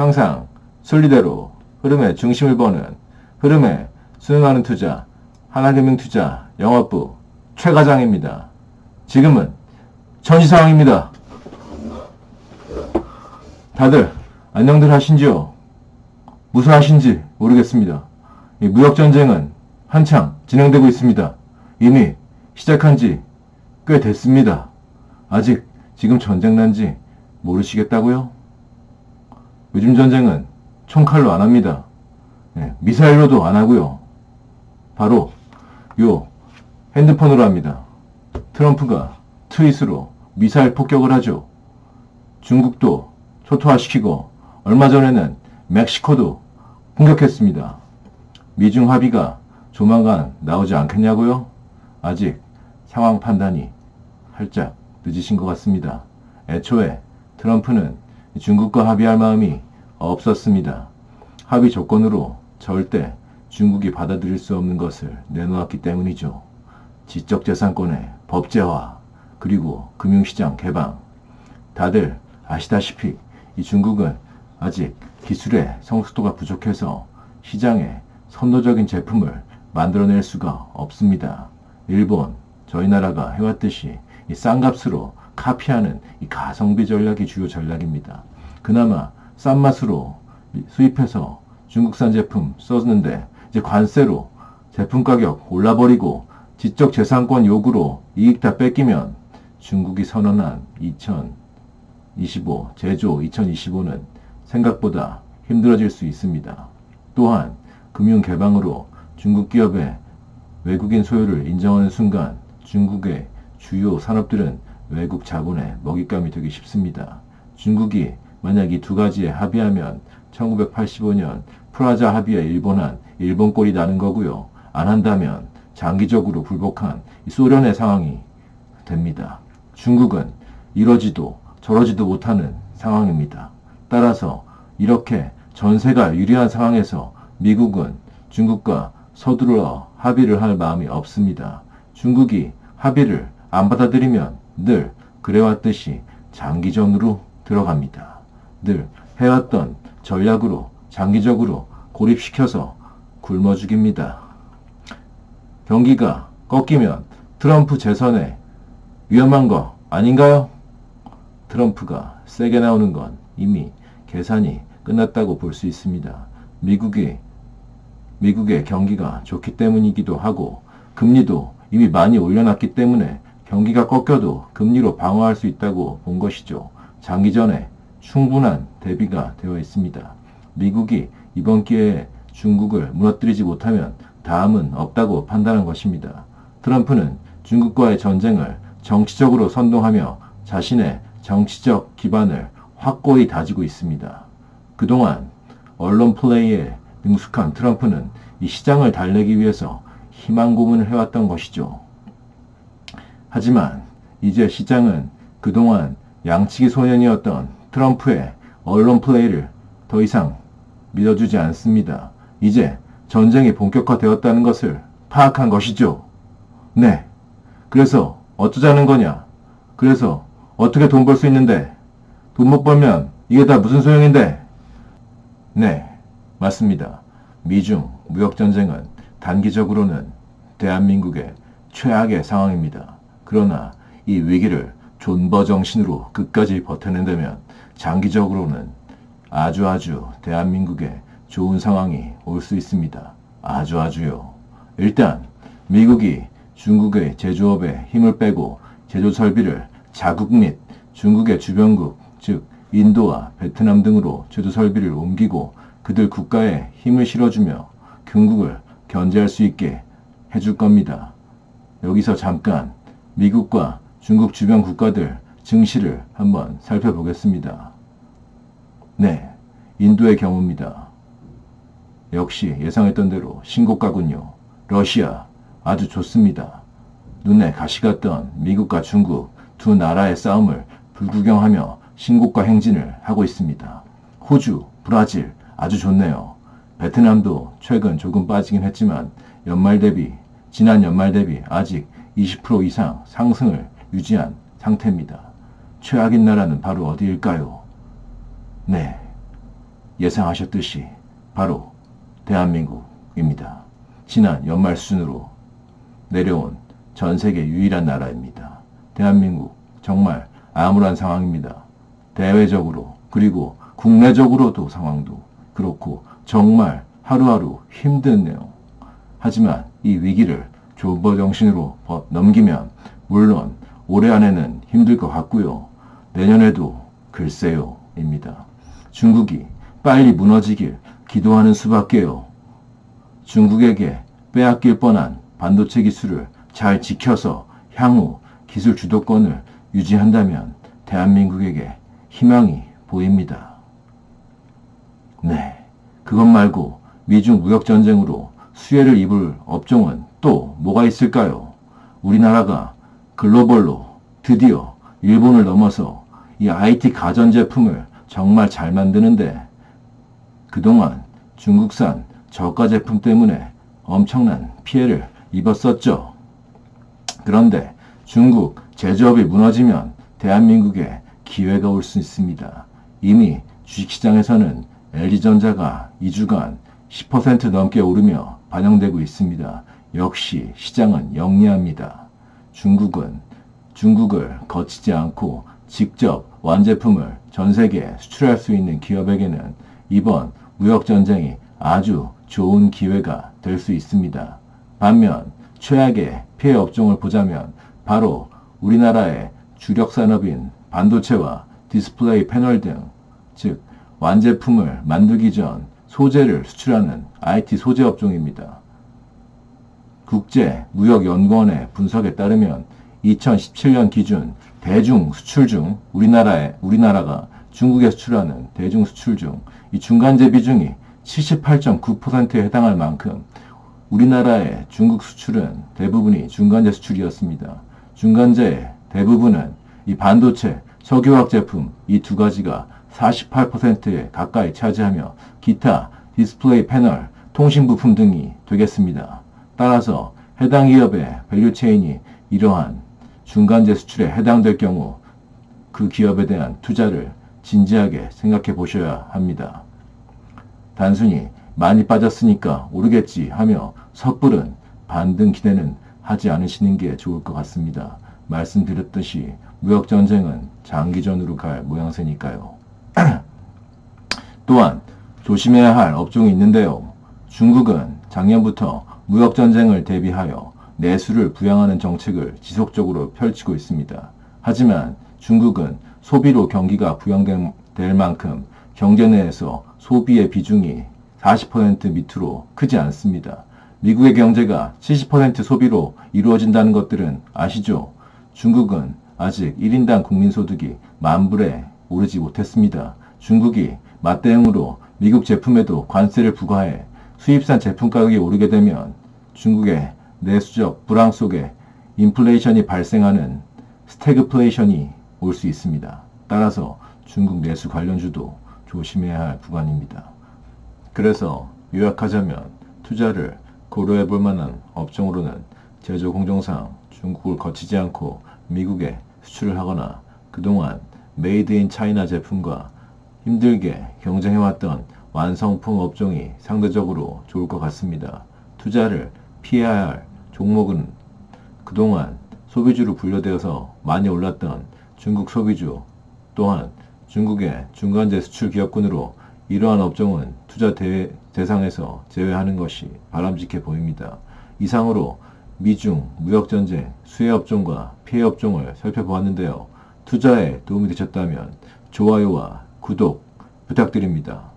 항상 순리대로 흐름의 중심을 보는 흐름에 순응하는 투자, 하나금융투자 영업부 최 과장입니다. 지금은 전시상황입니다. 다들 안녕들 하신지요? 무사하신지 모르겠습니다. 이 무역전쟁은 한창 진행되고 있습니다. 이미 시작한 지 꽤 됐습니다. 아직 지금 전쟁 난지 모르시겠다고요? 요즘 전쟁은 총칼로 안 합니다. 미사일로도 안 하고요. 바로 요 핸드폰으로 합니다. 트럼프가 트윗으로 미사일 폭격을 하죠. 중국도 초토화시키고 얼마 전에는 멕시코도 공격했습니다. 미중 합의가 조만간 나오지 않겠냐고요? 아직 상황 판단이 살짝 늦으신 것 같습니다. 애초에 트럼프는 중국과 합의할 마음이 없었습니다. 합의 조건으로 절대 중국이 받아들일 수 없는 것을 내놓았기 때문이죠. 지적재산권의 법제화, 그리고 금융시장 개방. 다들 아시다시피 이 중국은 아직 기술의 성숙도가 부족해서 시장에 선도적인 제품을 만들어낼 수가 없습니다. 일본, 저희 나라가 해왔듯이 이 싼값으로 카피하는 이 가성비 전략이 주요 전략입니다. 그나마 싼 맛으로 수입해서 중국산 제품 썼는데 이제 관세로 제품 가격 올라버리고 지적재산권 요구로 이익 다 뺏기면 중국이 선언한 2025 제조 2025는 생각보다 힘들어질 수 있습니다. 또한 금융 개방으로 중국 기업의 외국인 소유를 인정하는 순간 중국의 주요 산업들은 외국 자본의 먹잇감이 되기 쉽습니다. 중국이 만약 이 두 가지에 합의하면 1985년 프라자 합의에 일본한 일본 꼴이 나는 거고요. 안 한다면 장기적으로 굴복한 이 소련의 상황이 됩니다. 중국은 이러지도 저러지도 못하는 상황입니다. 따라서 이렇게 전세가 유리한 상황에서 미국은 중국과 서두르어 합의를 할 마음이 없습니다. 중국이 합의를 안 받아들이면 늘 그래왔듯이 장기전으로 들어갑니다. 늘 해왔던 전략으로 장기적으로 고립시켜서 굶어 죽입니다. 경기가 꺾이면 트럼프 재선에 위험한 거 아닌가요? 트럼프가 세게 나오는 건 이미 계산이 끝났다고 볼 수 있습니다. 미국의 경기가 좋기 때문이기도 하고 금리도 이미 많이 올려놨기 때문에 경기가 꺾여도 금리로 방어할 수 있다고 본 것이죠. 장기전에 충분한 대비가 되어 있습니다. 미국이 이번 기회에 중국을 무너뜨리지 못하면 다음은 없다고 판단한 것입니다. 트럼프는 중국과의 전쟁을 정치적으로 선동하며 자신의 정치적 기반을 확고히 다지고 있습니다. 그동안 언론 플레이에 능숙한 트럼프는 이 시장을 달래기 위해서 희망 고문을 해왔던 것이죠. 하지만 이제 시장은 그동안 양치기 소년이었던 트럼프의 언론 플레이를 더 이상 믿어주지 않습니다. 이제 전쟁이 본격화되었다는 것을 파악한 것이죠. 네. 그래서 어쩌자는 거냐? 그래서 어떻게 돈 벌 수 있는데? 돈 못 벌면 이게 다 무슨 소용인데? 네, 맞습니다. 미중 무역전쟁은 단기적으로는 대한민국의 최악의 상황입니다. 그러나 이 위기를 존버정신으로 끝까지 버텨낸다면 장기적으로는 아주 대한민국에 좋은 상황이 올 수 있습니다. 아주요. 일단 미국이 중국의 제조업에 힘을 빼고 제조 설비를 자국 및 중국의 주변국, 즉 인도와 베트남 등으로 제조 설비를 옮기고 그들 국가에 힘을 실어주며 중국을 견제할 수 있게 해줄 겁니다. 여기서 잠깐 미국과 중국 주변 국가들 증시를 한번 살펴보겠습니다. 네, 인도의 경우입니다. 역시 예상했던 대로 신고가군요. 러시아 아주 좋습니다. 눈에 가시 같던 미국과 중국 두 나라의 싸움을 불구경하며 신고가 행진을 하고 있습니다. 호주, 브라질 아주 좋네요. 베트남도 최근 조금 빠지긴 했지만 지난 연말 대비 아직 20% 이상 상승을 유지한 상태입니다. 최악인 나라는 바로 어디일까요? 네, 예상하셨듯이 바로 대한민국입니다. 지난 연말 수준으로 내려온 전 세계 유일한 나라입니다. 대한민국 정말 암울한 상황입니다. 대외적으로 그리고 국내적으로도 상황도 그렇고 정말 하루하루 힘드네요. 하지만 이 위기를 조버정신으로 넘기면 물론 올해 안에는 힘들 것 같고요. 내년에도 글쎄요 입니다. 중국이 빨리 무너지길 기도하는 수밖에요. 중국에게 빼앗길 뻔한 반도체 기술을 잘 지켜서 향후 기술 주도권을 유지한다면 대한민국에게 희망이 보입니다. 네, 그것 말고 미중 무역전쟁으로 수혜를 입을 업종은 또 뭐가 있을까요? 우리나라가 글로벌로 드디어 일본을 넘어서 이 IT 가전제품을 정말 잘 만드는데 그동안 중국산 저가 제품 때문에 엄청난 피해를 입었었죠. 그런데 중국 제조업이 무너지면 대한민국에 기회가 올 수 있습니다. 이미 주식시장에서는 LG전자가 2주간 10% 넘게 오르며 반영되고 있습니다. 역시 시장은 영리합니다. 중국을 거치지 않고 직접 완제품을 전 세계에 수출할 수 있는 기업에게는 이번 무역전쟁이 아주 좋은 기회가 될 수 있습니다. 반면 최악의 피해 업종을 보자면 바로 우리나라의 주력 산업인 반도체와 디스플레이 패널 등, 즉 완제품을 만들기 전 소재를 수출하는 IT 소재 업종입니다. 국제무역연구원의 분석에 따르면 2017년 기준 대중 수출 중 우리나라가 중국에 수출하는 대중 수출 중 이 중간재 비중이 78.9%에 해당할 만큼 우리나라의 중국 수출은 대부분이 중간재 수출이었습니다. 중간재의 대부분은 이 반도체, 석유화학 제품 이 두 가지가 48%에 가까이 차지하며 기타 디스플레이 패널, 통신 부품 등이 되겠습니다. 따라서 해당 기업의 밸류체인이 이러한 중간재 수출에 해당될 경우 그 기업에 대한 투자를 진지하게 생각해 보셔야 합니다. 단순히 많이 빠졌으니까 오르겠지 하며 섣부른 반등 기대는 하지 않으시는 게 좋을 것 같습니다. 말씀드렸듯이 무역전쟁은 장기전으로 갈 모양새니까요. 또한 조심해야 할 업종이 있는데요. 중국은 작년부터 무역전쟁을 대비하여 내수를 부양하는 정책을 지속적으로 펼치고 있습니다. 하지만 중국은 소비로 경기가 부양될 만큼 경제 내에서 소비의 비중이 40% 밑으로 크지 않습니다. 미국의 경제가 70% 소비로 이루어진다는 것들은 아시죠? 중국은 아직 1인당 국민소득이 10,000불에 오르지 못했습니다. 중국이 맞대응으로 미국 제품에도 관세를 부과해 수입산 제품 가격이 오르게 되면 중국의 내수적 불황 속에 인플레이션이 발생하는 스태그플레이션이 올 수 있습니다. 따라서 중국 내수 관련주도 조심해야 할 구간입니다. 그래서 요약하자면 투자를 고려해 볼 만한 업종으로는 제조 공정상 중국을 거치지 않고 미국에 수출을 하거나 그동안 메이드 인 차이나 제품과 힘들게 경쟁해왔던 완성품 업종이 상대적으로 좋을 것 같습니다. 투자를 피해야 할 종목은 그동안 소비주로 분류되어서 많이 올랐던 중국 소비주, 또한 중국의 중간재 수출 기업군으로 이러한 업종은 투자 대상에서 제외하는 것이 바람직해 보입니다. 이상으로 미중 무역전쟁 수혜 업종과 피해 업종을 살펴보았는데요. 투자에 도움이 되셨다면 좋아요와 구독 부탁드립니다.